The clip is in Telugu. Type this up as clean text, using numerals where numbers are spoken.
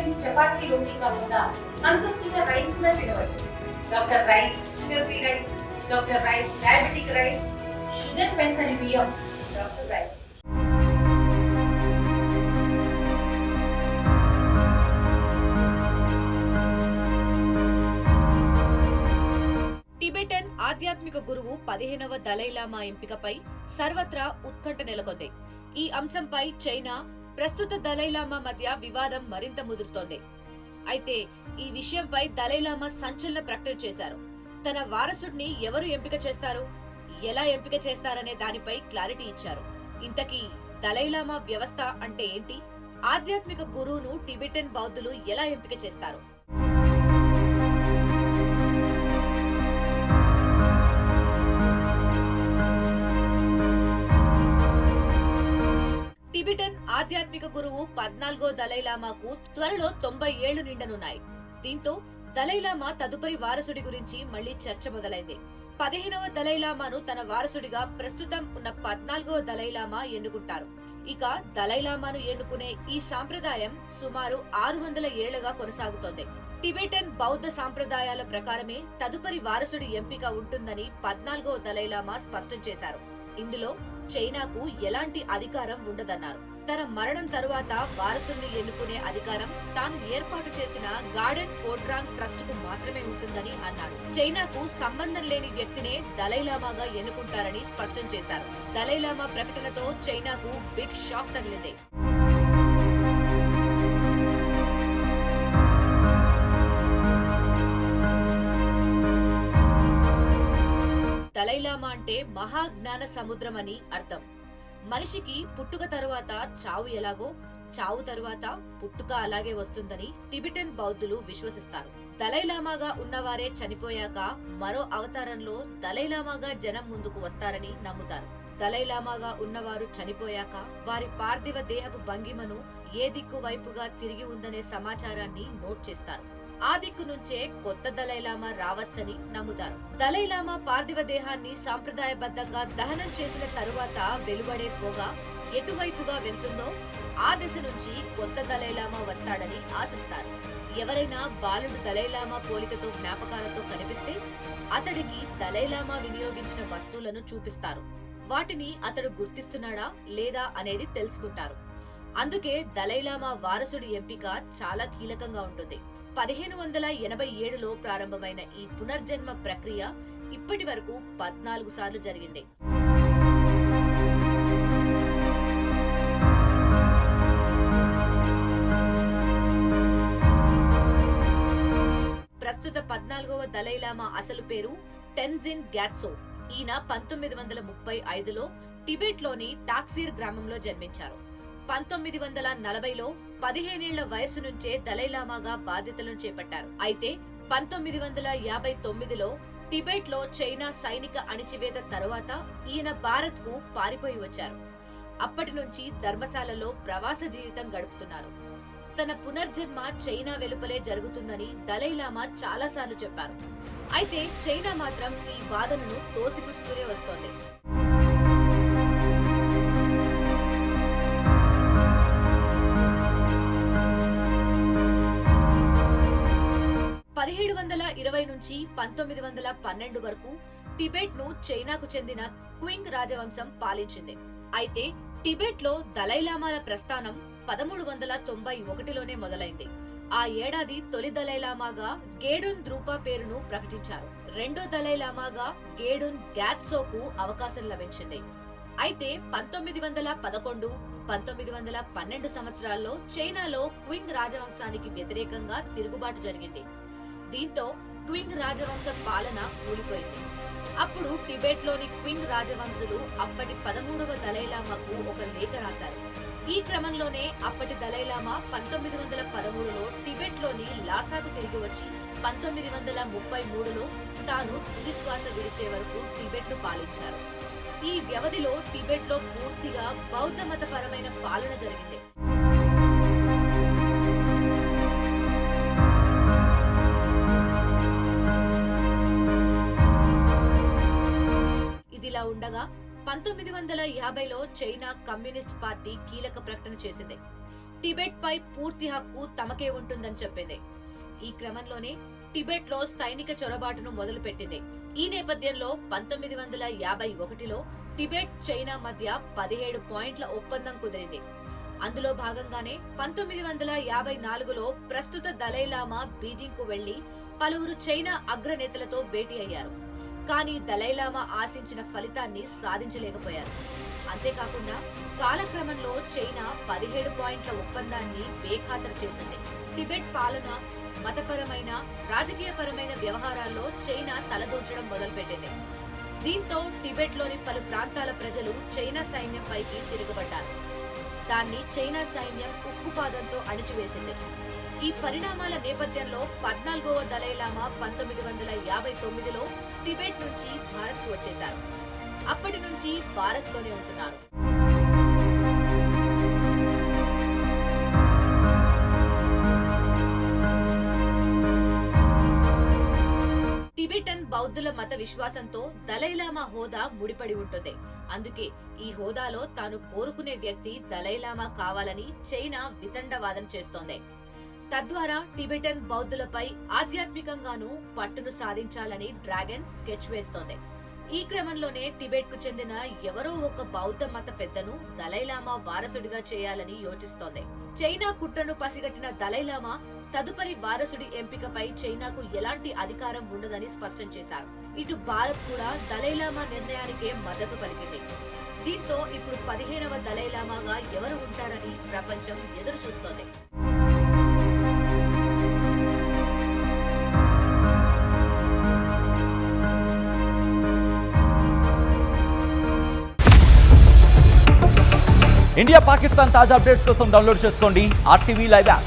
న్యూట్రిషన్స్ చపాతీ రోటీ కాకుండా సంతృప్తిగా రైస్ కూడా తినవచ్చు. Doctor rice, sugar free rice, doctor rice diabetic rice, sugar పెంచని బియ్యం, డాక్టర్ రైస్. టిబెటన్ ఆధ్యాత్మిక గురువు 15వ దలైలామా ఎంపికపై సర్వత్రా ఉత్కంఠ నెలకొంది. ఈ అంశంపై చైనా, ప్రస్తుత దలైలామా మధ్య వివాదం మరింత ముదురుతోంది. అయితే ఈ విషయంపై దలైలామా సంచలన ప్రకటన చేశారు. తన వారసుడిని ఎవరు ఎంపిక చేస్తారు, ఎలా ఎంపిక చేస్తారనే దానిపై క్లారిటీ ఇచ్చారు. ఇంతకీ దలైలామా వ్యవస్థ అంటే ఏంటి? ఆధ్యాత్మిక గురువును టిబెటన్ బౌద్ధులు ఎలా ఎంపిక చేస్తారు? టిబెటన్ ఆధ్యాత్మిక గురువు 14వ దలైలామాకు త్వరలో 90 ఏళ్లు నిండనున్నాయి. దీంతో దలైలామా తదుపరి వారసుడి గురించి మళ్లీ చర్చ మొదలైంది. 15వ దలైలామాను తన వారసుడిగా ప్రస్తుతం ఉన్న 14వ దలైలామా ఎన్నుకుంటారు. ఇక దలైలామాను ఎన్నుకునే ఈ సాంప్రదాయం సుమారు 600 ఏళ్లుగా కొనసాగుతోంది. టిబెటన్ బౌద్ధ సాంప్రదాయాల ప్రకారమే తదుపరి వారసుడి ఎంపిక ఉంటుందని 14వ దలైలామా స్పష్టం చేశారు. ఇందులో చైనాకు ఎలాంటి అధికారం ఉండదన్నారు. తన మరణం తరువాత వారసుల్ని ఎన్నుకునే అధికారం తాను ఏర్పాటు చేసిన గార్డెన్ ఫోర్ట్రాంగ్ ట్రస్ట్ కు మాత్రమే ఉంటుందని అన్నారు. చైనాకు సంబంధం లేని వ్యక్తినే దలైలామాగా ఎన్నుకుంటారని స్పష్టం చేశారు. దలైలామా ప్రకటనతో చైనాకు బిగ్ షాక్ తగిలింది. దలైలామా అంటే మహాజ్ఞాన సముద్రం అని అర్థం. మనిషికి పుట్టుక తరువాత చావు ఎలాగో, చావు తరువాత పుట్టుక అలాగే వస్తుందని టిబెటన్ బౌద్ధులు విశ్వసిస్తారు. దలైలామాగా ఉన్నవారే చనిపోయాక మరో అవతారంలో దలైలామాగా జనం ముందుకు వస్తారని నమ్ముతారు. దలైలామాగా ఉన్నవారు చనిపోయాక వారి పార్థివ దేహపు భంగిమను ఏ దిక్కు వైపుగా తిరిగి ఉందనే సమాచారాన్ని నోట్ చేస్తారు. ఆ దిక్కు నుంచే కొత్త దలైలామా రావచ్చని నమ్ముతారు. దలైలామా పార్థివ దేహాన్ని సాంప్రదాయబద్ధంగా దహనం చేసిన తరువాత వెలువడే పొగ ఎటువైపుగా వెళ్తుందో ఆ దిశ నుంచి కొత్త దలైలామా వస్తాడని ఆశిస్తారు. ఎవరైనా బాలుడు దలైలామా పోలికతో జ్ఞాపకాలతో కనిపిస్తే అతడికి దలైలామా వినియోగించిన వస్తువులను చూపిస్తారు. వాటిని అతడు గుర్తిస్తున్నాడా లేదా అనేది తెలుసుకుంటారు. అందుకే దలైలామా వారసుడి ఎంపిక చాలా కీలకంగా ఉంటుంది. 1587లో ప్రారంభమైన ఈ పునర్జన్మ ప్రక్రియ ఇప్పటి వరకు 14 సార్లు జరిగింది. ప్రస్తుత 14వ దలైలామా అసలు పేరు టెన్జిన్ గ్యాట్సో. ఈయన 1935లో టిబెట్లోని టాక్సీర్ గ్రామంలో జన్మించారు. 1940లో 15 ఏళ్ల వయసు నుంచే దలైలామాగా బాధ్యతలను చేపట్టారు. అయితే 1959లో టిబెట్ లో చైనా సైనిక అణిచివేత తరువాత ఈయన భారత్ కు పారిపోయి వచ్చారు. అప్పటి నుంచి ధర్మశాలలో ప్రవాస జీవితం గడుపుతున్నారు. తన పునర్జన్మ చైనా వెలుపలే జరుగుతుందని దలైలామా చాలాసార్లు చెప్పారు. అయితే చైనా మాత్రం ఈ వాదనను తోసిపుస్తూనే వస్తోంది. 1720 నుంచి 1912 వరకు టిబెట్ ను చైనాకు చెందిన క్వింగ్ రాజవంశం పాలించింది. అయితే టిబెట్ లో దలైలామాల ప్రస్థానం 1391లోనే మొదలైంది. ఆ ఏడాది తొలి దలైలామాగా గేడున్ ద్రూపా పేరును ప్రకటించారు. రెండో దలైలామాగా గేడున్ గ్యాట్సోకు అవకాశం లభించింది. అయితే 1911, 1912 సంవత్సరాల్లో చైనాలో క్వింగ్ రాజవంశానికి వ్యతిరేకంగా తిరుగుబాటు జరిగింది. దీంతో క్వింగ్ రాజవంశ పాలన కూలిపోయింది. అప్పుడు టిబెట్ లోని క్వింగ్ రాజవంశులు అప్పటి 13వ దలైలామాకు ఒక లేఖ రాశారు. ఈ క్రమంలోనే అప్పటి దలైలామా 1913లో టిబెట్ లోని లాసాకు తిరిగి వచ్చి 1933లో తాను తుదిశ్వాస విడిచే వరకు టిబెట్ ను పాలించారు. ఈ వ్యవధిలో టిబెట్ లో పూర్తిగా బౌద్ధ మతపరమైన పాలన జరిగింది. ఇదిలా ఉండగా 1950లో చైనా కమ్యూనిస్ట్ పార్టీ కీలక ప్రకటన చేసింది. టిబెట్ పై పూర్తి హక్కు తమకే ఉంటుందని చెప్పింది. ఈ క్రమంలోనే టిబెట్ లో సైనిక చొరబాటును మొదలుపెట్టింది. ఈ నేపథ్యంలో 1951లో టిబెట్ చైనా మధ్య 17 పాయింట్ల ఒప్పందం కుదిరింది. అందులో భాగంగానే 1954లో ప్రస్తుత దలైలామా బీజింగ్ కు వెళ్లి పలువురు చైనా అగ్రనేతలతో భేటీ అయ్యారు. కానీ దలైలామా ఆశించిన ఫలితాన్ని సాధించలేకపోయారు. అంతేకాకుండా కాలక్రమంలో చైనా 17 పాయింట్ల ఒప్పందాన్ని బేఖాతరు చేసింది. టిబెట్ పాలన, మతపరమైన, రాజకీయపరమైన వ్యవహారాల్లో చైనా తలదూర్చడం మొదలుపెట్టింది. దీంతో టిబెట్ లోని పలు ప్రాంతాల ప్రజలు చైనా సైన్యంపైకి తిరగబడ్డారు. దాన్ని చైనా సైన్యం ఉక్కుపాదంతో అణిచివేసింది. ఈ పరిణామాల నేపథ్యంలో 14వ దలైలామా 1959లో టిబెట్ నుంచి భారత్కు వచ్చేశారు. అప్పటి నుంచి భారత్లోనే ఉంటున్నారు. టిబెటన్ బౌద్ధుల మత విశ్వాసంతో దలైలామా హోదా ముడిపడి ఉంటుంది. అందుకే ఈ హోదాలో తాను కోరుకునే వ్యక్తి దలైలామా కావాలని చైనా వితండవాదం చేస్తోంది. తద్వారా టిబెటన్ బౌద్ధులపై ఆధ్యాత్మికంగానూ పట్టును సాధించాలని డ్రాగన్ స్కెచ్ వేస్తోంది. ఈ క్రమంలోనే టిబెట్ కు చెందిన ఎవరో ఒక బౌద్ధ మత పెద్దను దలైలామా వారసుడిగా చేయాలని యోచిస్తోంది. చైనా కుట్రను పసిగట్టిన దలైలామా తదుపరి వారసుడి ఎంపికపై చైనాకు ఎలాంటి అధికారం ఉండదని స్పష్టం చేశారు. ఇటు భారత్ కూడా దలైలామా నిర్ణయానికే మద్దతు పలికింది. దీంతో ఇప్పుడు 15వ దలైలామాగా ఎవరు ఉంటారని ప్రపంచం ఎదురు చూస్తోంది. ఇండియా పాకిస్తాన్ తాజా అప్డేట్స్ కోసం డౌన్లోడ్ చేసుకోండి RTV లైవ్ యాప్.